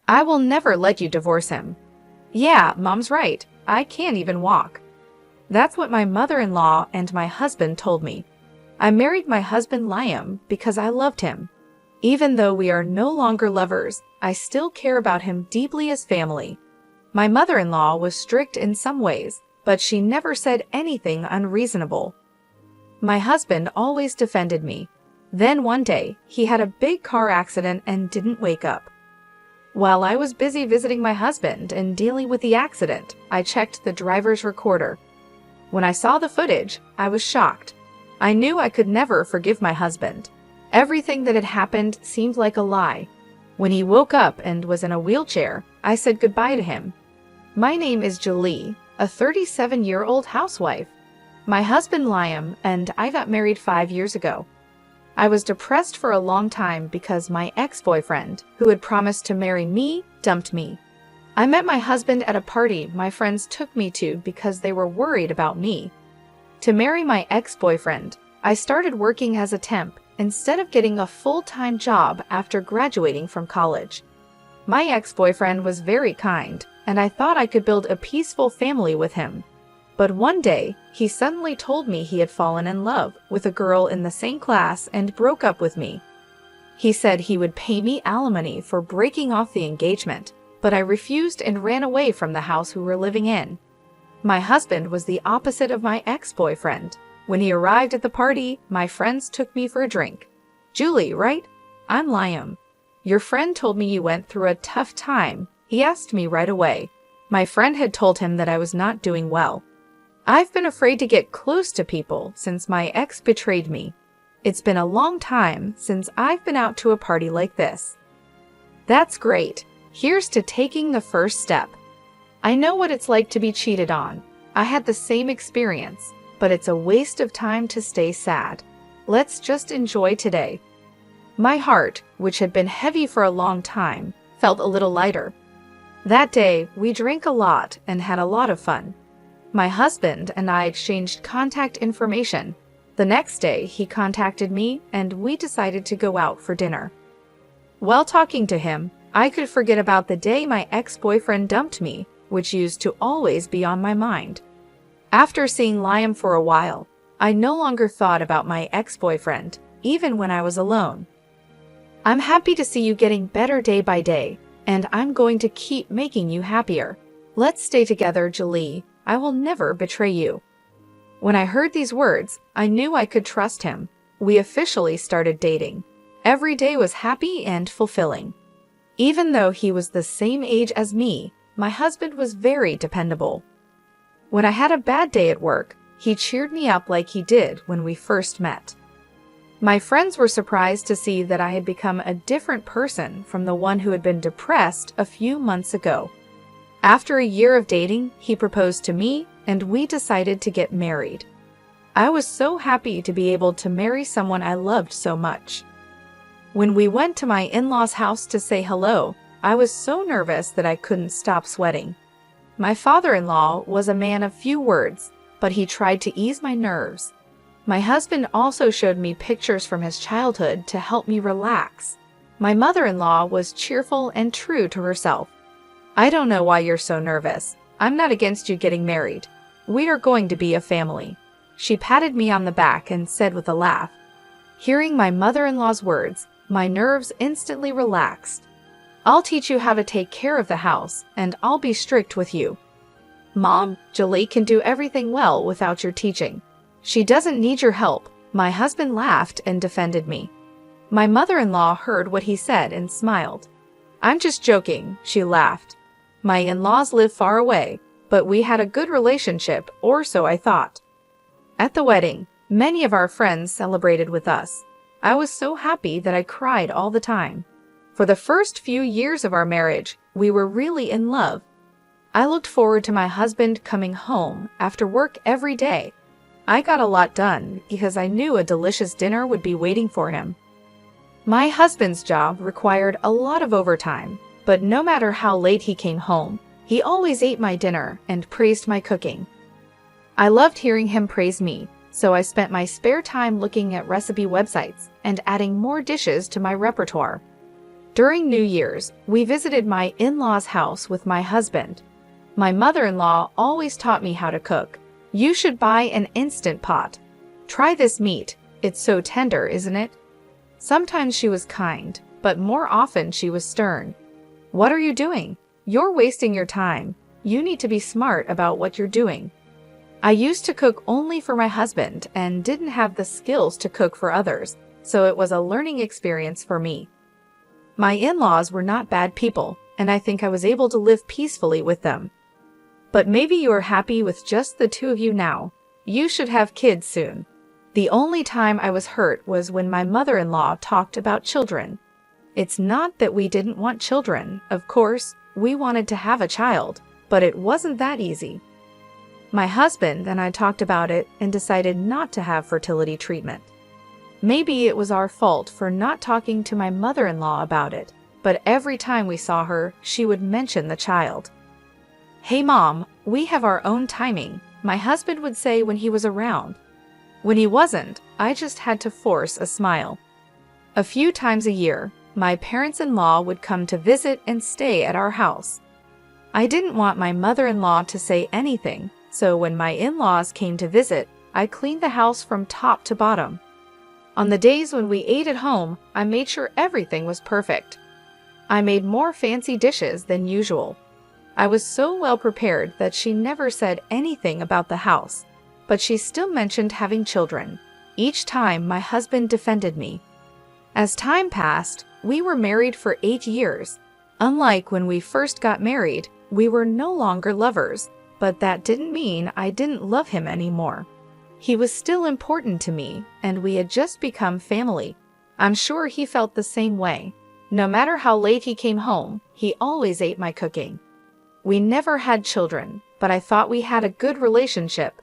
I will never let you divorce him. Yeah, Mom's right. I can't even walk. That's what my mother-in-law and my husband told me. I married my husband Liam because I loved him. Even though we are no longer lovers, I still care about him deeply as family. My mother-in-law was strict in some ways, but she never said anything unreasonable. My husband always defended me. Then one day, he had a big car accident and didn't wake up. While I was busy visiting my husband and dealing with the accident, I checked the driver's recorder. When I saw the footage, I was shocked. I knew I could never forgive my husband. Everything that had happened seemed like a lie. When he woke up and was in a wheelchair, I said goodbye to him. My name is Julie, a 37-year-old housewife. My husband Liam and I got married 5 years ago. I was depressed for a long time because my ex-boyfriend, who had promised to marry me, dumped me. I met my husband at a party my friends took me to because they were worried about me. To marry my ex-boyfriend, I started working as a temp instead of getting a full-time job after graduating from college. My ex-boyfriend was very kind, and I thought I could build a peaceful family with him. But one day, he suddenly told me he had fallen in love with a girl in the same class and broke up with me. He said he would pay me alimony for breaking off the engagement, but I refused and ran away from the house we were living in. My husband was the opposite of my ex-boyfriend. When he arrived at the party, my friends took me for a drink. Julie, right? I'm Liam. Your friend told me you went through a tough time. He asked me right away. My friend had told him that I was not doing well. I've been afraid to get close to people since my ex betrayed me. It's been a long time since I've been out to a party like this. That's great. Here's to taking the first step. I know what it's like to be cheated on. I had the same experience, but it's a waste of time to stay sad. Let's just enjoy today. My heart, which had been heavy for a long time, felt a little lighter. That day, we drank a lot and had a lot of fun. My husband and I exchanged contact information. The next day, he contacted me and we decided to go out for dinner. While talking to him, I could forget about the day my ex-boyfriend dumped me, which used to always be on my mind. After seeing Liam for a while, I no longer thought about my ex-boyfriend, even when I was alone. I'm happy to see you getting better day by day, and I'm going to keep making you happier. Let's stay together, Julie. I will never betray you. When I heard these words, I knew I could trust him. We officially started dating. Every day was happy and fulfilling. Even though he was the same age as me, my husband was very dependable. When I had a bad day at work, he cheered me up like he did when we first met. My friends were surprised to see that I had become a different person from the one who had been depressed a few months ago. After a year of dating, he proposed to me, and we decided to get married. I was so happy to be able to marry someone I loved so much. When we went to my in-laws' house to say hello, I was so nervous that I couldn't stop sweating. My father-in-law was a man of few words, but he tried to ease my nerves. My husband also showed me pictures from his childhood to help me relax. My mother-in-law was cheerful and true to herself. I don't know why you're so nervous. I'm not against you getting married. We are going to be a family. She patted me on the back and said with a laugh. Hearing my mother-in-law's words, my nerves instantly relaxed. I'll teach you how to take care of the house, and I'll be strict with you. Mom, Julie can do everything well without your teaching. She doesn't need your help. My husband laughed and defended me. My mother-in-law heard what he said and smiled. I'm just joking, she laughed. My in-laws live far away, but we had a good relationship, or so I thought. At the wedding, many of our friends celebrated with us. I was so happy that I cried all the time. For the first few years of our marriage, we were really in love. I looked forward to my husband coming home after work every day. I got a lot done because I knew a delicious dinner would be waiting for him. My husband's job required a lot of overtime, but no matter how late he came home, he always ate my dinner and praised my cooking. I loved hearing him praise me, so I spent my spare time looking at recipe websites and adding more dishes to my repertoire. During New Year's, we visited my in-laws' house with my husband. My mother-in-law always taught me how to cook. You should buy an Instant Pot. Try this meat. It's so tender, isn't it? Sometimes she was kind, but more often she was stern. What are you doing? You're wasting your time. You need to be smart about what you're doing. I used to cook only for my husband and didn't have the skills to cook for others, so it was a learning experience for me. My in-laws were not bad people, and I think I was able to live peacefully with them. But maybe you are happy with just the two of you now. You should have kids soon. The only time I was hurt was when my mother-in-law talked about children. It's not that we didn't want children. Of course, we wanted to have a child, but it wasn't that easy. My husband and I talked about it and decided not to have fertility treatment. Maybe it was our fault for not talking to my mother-in-law about it, but every time we saw her, she would mention the child. "Hey Mom, we have our own timing," my husband would say when he was around. When he wasn't, I just had to force a smile. A few times a year, my parents-in-law would come to visit and stay at our house. I didn't want my mother-in-law to say anything, so when my in-laws came to visit, I cleaned the house from top to bottom. On the days when we ate at home, I made sure everything was perfect. I made more fancy dishes than usual. I was so well prepared that she never said anything about the house, but she still mentioned having children. Each time my husband defended me. As time passed, we were married for 8 years. Unlike when we first got married, we were no longer lovers, but that didn't mean I didn't love him anymore. He was still important to me, and we had just become family. I'm sure he felt the same way. No matter how late he came home, he always ate my cooking. We never had children, but I thought we had a good relationship.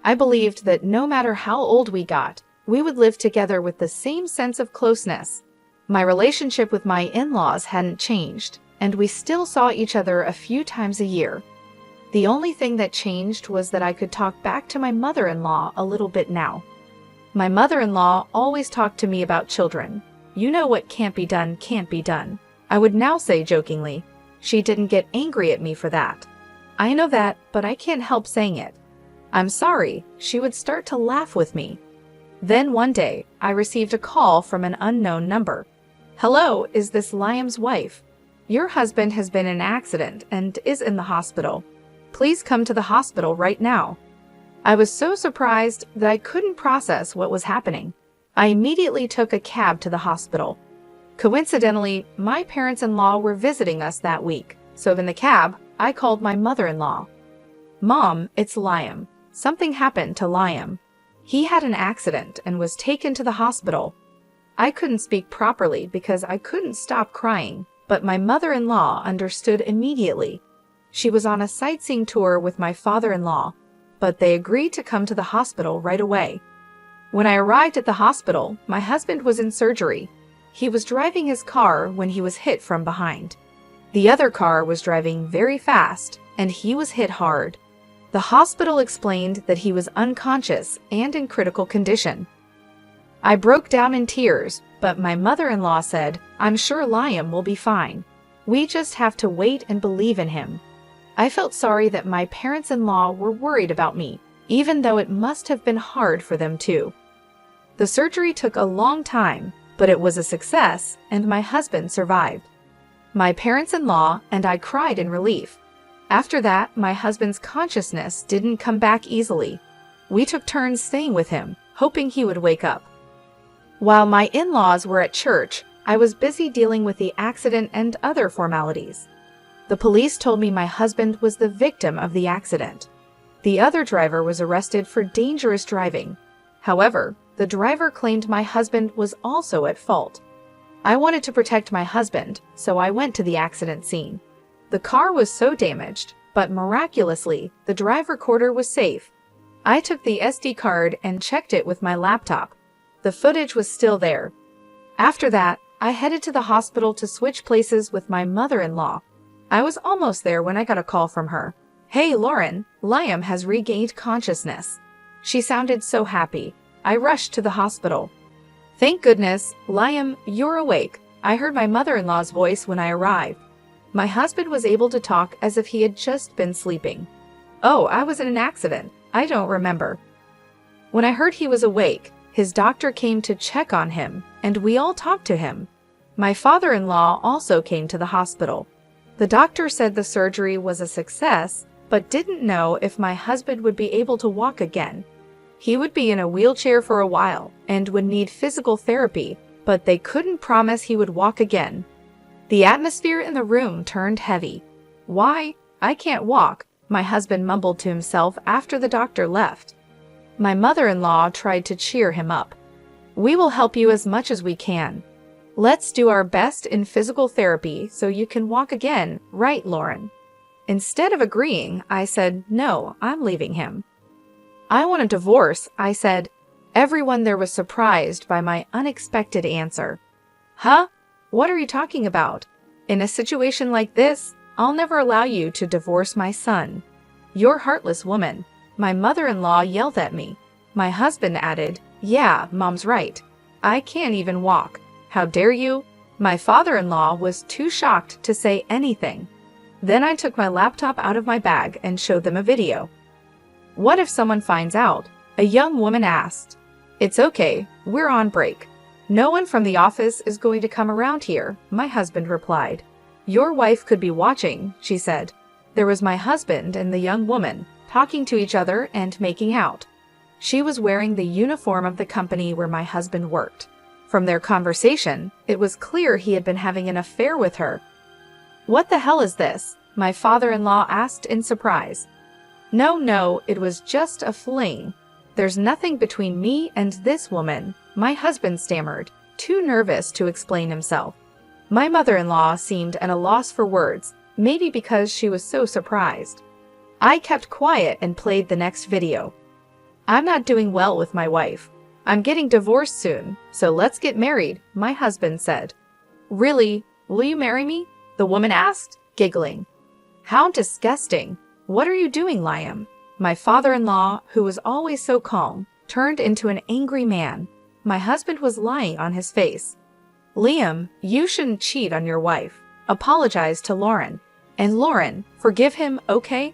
I believed that no matter how old we got, we would live together with the same sense of closeness. My relationship with my in-laws hadn't changed, and we still saw each other a few times a year. The only thing that changed was that I could talk back to my mother-in-law a little bit now. My mother-in-law always talked to me about children. "You know what can't be done can't be done," I would now say jokingly. She didn't get angry at me for that. "I know that, but I can't help saying it." "I'm sorry," she would start to laugh with me. Then one day, I received a call from an unknown number. "Hello, is this Liam's wife? Your husband has been in an accident and is in the hospital. Please come to the hospital right now." I was so surprised that I couldn't process what was happening. I immediately took a cab to the hospital. Coincidentally, my parents-in-law were visiting us that week, so in the cab, I called my mother-in-law. "Mom, it's Liam. Something happened to Liam. He had an accident and was taken to the hospital." I couldn't speak properly because I couldn't stop crying, but my mother-in-law understood immediately. She was on a sightseeing tour with my father-in-law, but they agreed to come to the hospital right away. When I arrived at the hospital, my husband was in surgery. He was driving his car when he was hit from behind. The other car was driving very fast, and he was hit hard. The hospital explained that he was unconscious and in critical condition. I broke down in tears, but my mother-in-law said, "I'm sure Liam will be fine. We just have to wait and believe in him." I felt sorry that my parents-in-law were worried about me, even though it must have been hard for them too. The surgery took a long time, but it was a success, and my husband survived. My parents-in-law and I cried in relief. After that, my husband's consciousness didn't come back easily. We took turns staying with him, hoping he would wake up. While my in-laws were at church, I was busy dealing with the accident and other formalities. The police told me my husband was the victim of the accident. The other driver was arrested for dangerous driving. However, the driver claimed my husband was also at fault. I wanted to protect my husband, so I went to the accident scene. The car was so damaged, but miraculously, the drive recorder was safe. I took the SD card and checked it with my laptop. The footage was still there. After that, I headed to the hospital to switch places with my mother-in-law. I was almost there when I got a call from her. "Hey Lauren, Liam has regained consciousness." She sounded so happy. I rushed to the hospital. "Thank goodness, Liam, you're awake. I heard my mother-in-law's voice when I arrived. My husband was able to talk as if he had just been sleeping. Oh, I was in an accident. I don't remember. When I heard he was awake, his doctor came to check on him, and we all talked to him. My father-in-law also came to the hospital. The doctor said the surgery was a success, but didn't know if my husband would be able to walk again. He would be in a wheelchair for a while and would need physical therapy, but they couldn't promise he would walk again. The atmosphere in the room turned heavy. "Why? I can't walk," my husband mumbled to himself after the doctor left. My mother-in-law tried to cheer him up. "We will help you as much as we can. Let's do our best in physical therapy so you can walk again, right, Lauren?" Instead of agreeing, I said, "No, I'm leaving him." "I want a divorce," I said. Everyone there was surprised by my unexpected answer. "Huh? What are you talking about? In a situation like this, I'll never allow you to divorce my son. You're a heartless woman," my mother-in-law yelled at me. My husband added, "Yeah, Mom's right. I can't even walk. How dare you?" My father-in-law was too shocked to say anything. Then I took my laptop out of my bag and showed them a video. "What if someone finds out?" a young woman asked. "It's okay, we're on break. No one from the office is going to come around here," my husband replied. "Your wife could be watching," she said. There was my husband and the young woman, talking to each other and making out. She was wearing the uniform of the company where my husband worked. From their conversation, it was clear he had been having an affair with her. "What the hell is this?" my father-in-law asked in surprise. No, it was just a fling. There's nothing between me and this woman," my husband stammered, too nervous to explain himself. My mother-in-law seemed at a loss for words, maybe because she was so surprised. I kept quiet and played the next video. "I'm not doing well with my wife. I'm getting divorced soon, so let's get married," my husband said. "Really? Will you marry me?" the woman asked, giggling. "How disgusting. What are you doing, Liam?" My father-in-law, who was always so calm, turned into an angry man. My husband was lying on his face. "Liam, you shouldn't cheat on your wife. Apologize to Lauren. And Lauren, forgive him, okay?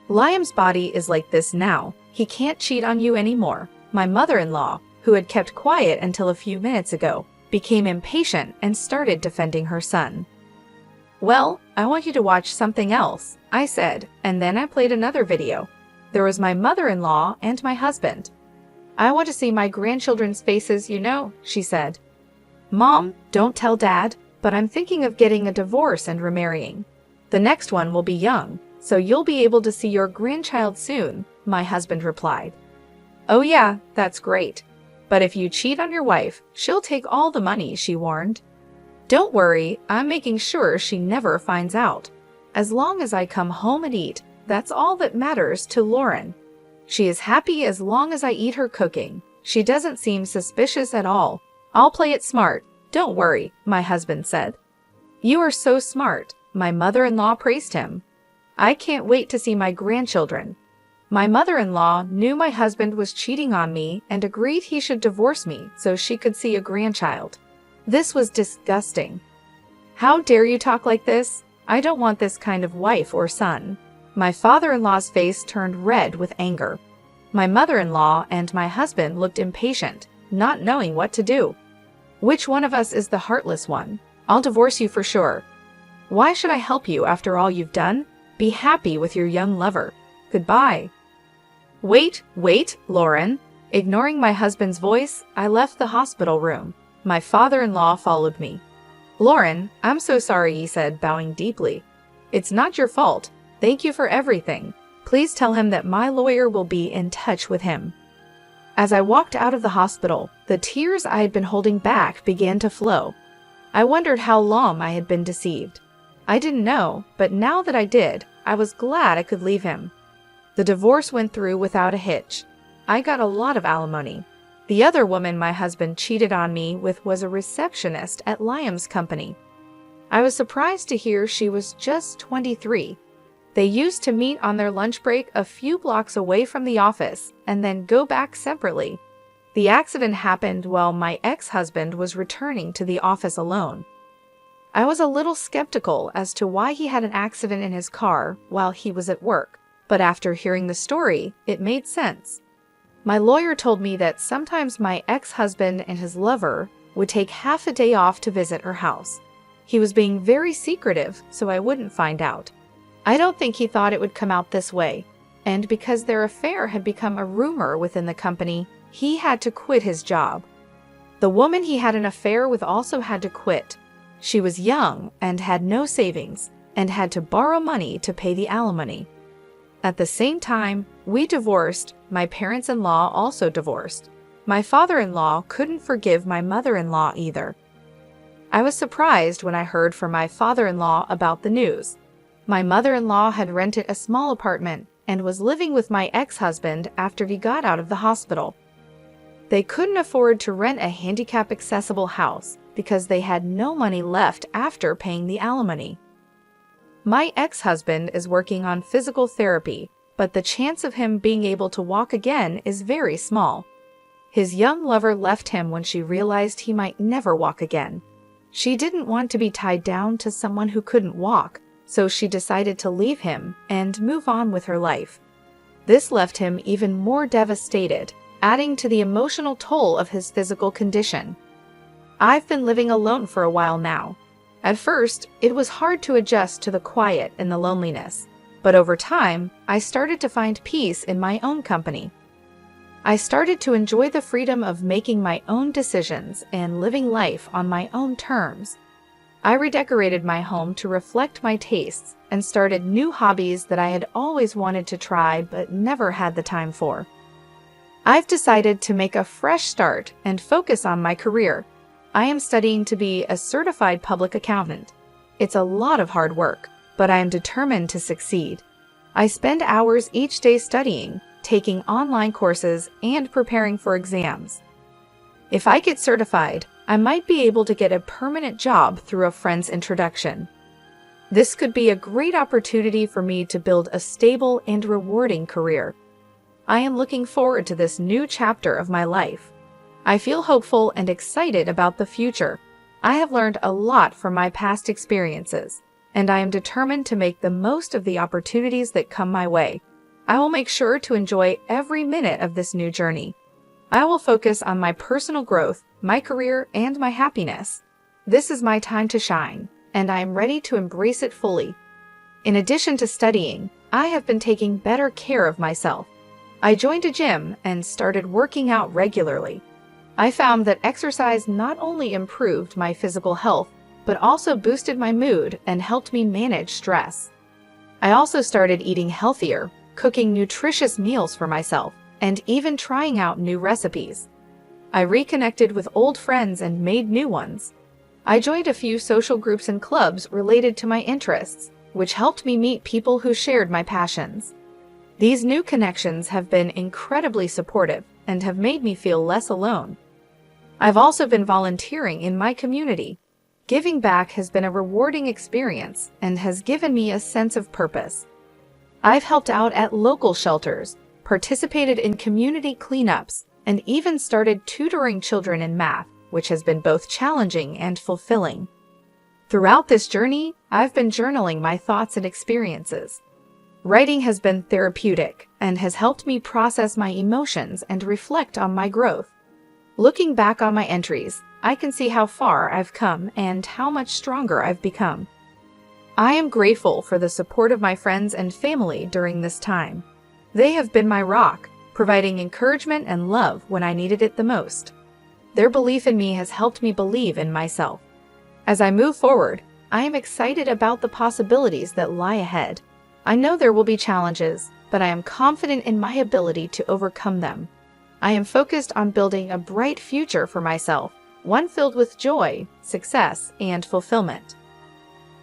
Liam's body is like this now. He can't cheat on you anymore." My mother-in-law, who had kept quiet until a few minutes ago, became impatient and started defending her son. "Well, I want you to watch something else," I said, and then I played another video. There was my mother-in-law and my husband. "I want to see my grandchildren's faces, you know," she said. "Mom, don't tell Dad, but I'm thinking of getting a divorce and remarrying. The next one will be young, so you'll be able to see your grandchild soon," my husband replied. "Oh yeah, that's great. But if you cheat on your wife, she'll take all the money," she warned. "Don't worry, I'm making sure she never finds out. As long as I come home and eat, that's all that matters to Lauren. She is happy as long as I eat her cooking. She doesn't seem suspicious at all. I'll play it smart. Don't worry," my husband said. "You are so smart," my mother-in-law praised him. "I can't wait to see my grandchildren." My mother-in-law knew my husband was cheating on me and agreed he should divorce me so she could see a grandchild. This was disgusting. "How dare you talk like this? I don't want this kind of wife or son." My father-in-law's face turned red with anger. My mother-in-law and my husband looked impatient, not knowing what to do. "Which one of us is the heartless one? I'll divorce you for sure. Why should I help you after all you've done? Be happy with your young lover. Goodbye." Wait, Lauren." Ignoring my husband's voice, I left the hospital room. My father-in-law followed me. "Lauren, I'm so sorry," he said, bowing deeply. "It's not your fault. Thank you for everything. Please tell him that my lawyer will be in touch with him." As I walked out of the hospital, the tears I had been holding back began to flow. I wondered how long I had been deceived. I didn't know, but now that I did, I was glad I could leave him. The divorce went through without a hitch. I got a lot of alimony. The other woman my husband cheated on me with was a receptionist at Liam's company. I was surprised to hear she was just 23. They used to meet on their lunch break a few blocks away from the office and then go back separately. The accident happened while my ex-husband was returning to the office alone. I was a little skeptical as to why he had an accident in his car while he was at work, but after hearing the story, it made sense. My lawyer told me that sometimes my ex-husband and his lover would take half a day off to visit her house. He was being very secretive, so I wouldn't find out. I don't think he thought it would come out this way, and because their affair had become a rumor within the company, he had to quit his job. The woman he had an affair with also had to quit. She was young and had no savings, and had to borrow money to pay the alimony. At the same time, we divorced. My parents-in-law also divorced. My father-in-law couldn't forgive my mother-in-law either. I was surprised when I heard from my father-in-law about the news. My mother-in-law had rented a small apartment and was living with my ex-husband after he got out of the hospital. They couldn't afford to rent a handicap-accessible house because they had no money left after paying the alimony. My ex-husband is working on physical therapy, but the chance of him being able to walk again is very small. His young lover left him when she realized he might never walk again. She didn't want to be tied down to someone who couldn't walk, so she decided to leave him and move on with her life. This left him even more devastated, adding to the emotional toll of his physical condition. I've been living alone for a while now. At first, it was hard to adjust to the quiet and the loneliness, but over time, I started to find peace in my own company. I started to enjoy the freedom of making my own decisions and living life on my own terms. I redecorated my home to reflect my tastes and started new hobbies that I had always wanted to try but never had the time for. I've decided to make a fresh start and focus on my career. I am studying to be a certified public accountant. It's a lot of hard work, but I am determined to succeed. I spend hours each day studying, taking online courses, and preparing for exams. If I get certified, I might be able to get a permanent job through a friend's introduction. This could be a great opportunity for me to build a stable and rewarding career. I am looking forward to this new chapter of my life. I feel hopeful and excited about the future. I have learned a lot from my past experiences, and I am determined to make the most of the opportunities that come my way. I will make sure to enjoy every minute of this new journey. I will focus on my personal growth, my career, and my happiness. This is my time to shine, and I am ready to embrace it fully. In addition to studying, I have been taking better care of myself. I joined a gym and started working out regularly. I found that exercise not only improved my physical health, but also boosted my mood and helped me manage stress. I also started eating healthier, cooking nutritious meals for myself, and even trying out new recipes. I reconnected with old friends and made new ones. I joined a few social groups and clubs related to my interests, which helped me meet people who shared my passions. These new connections have been incredibly supportive and have made me feel less alone. I've also been volunteering in my community. Giving back has been a rewarding experience and has given me a sense of purpose. I've helped out at local shelters, participated in community cleanups, and even started tutoring children in math, which has been both challenging and fulfilling. Throughout this journey, I've been journaling my thoughts and experiences. Writing has been therapeutic and has helped me process my emotions and reflect on my growth. Looking back on my entries, I can see how far I've come and how much stronger I've become. I am grateful for the support of my friends and family during this time. They have been my rock, providing encouragement and love when I needed it the most. Their belief in me has helped me believe in myself. As I move forward, I am excited about the possibilities that lie ahead. I know there will be challenges, but I am confident in my ability to overcome them. I am focused on building a bright future for myself, one filled with joy, success, and fulfillment.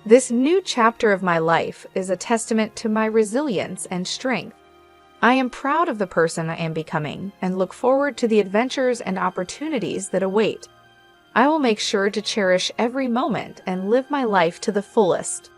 This new chapter of my life is a testament to my resilience and strength. I am proud of the person I am becoming and look forward to the adventures and opportunities that await. I will make sure to cherish every moment and live my life to the fullest.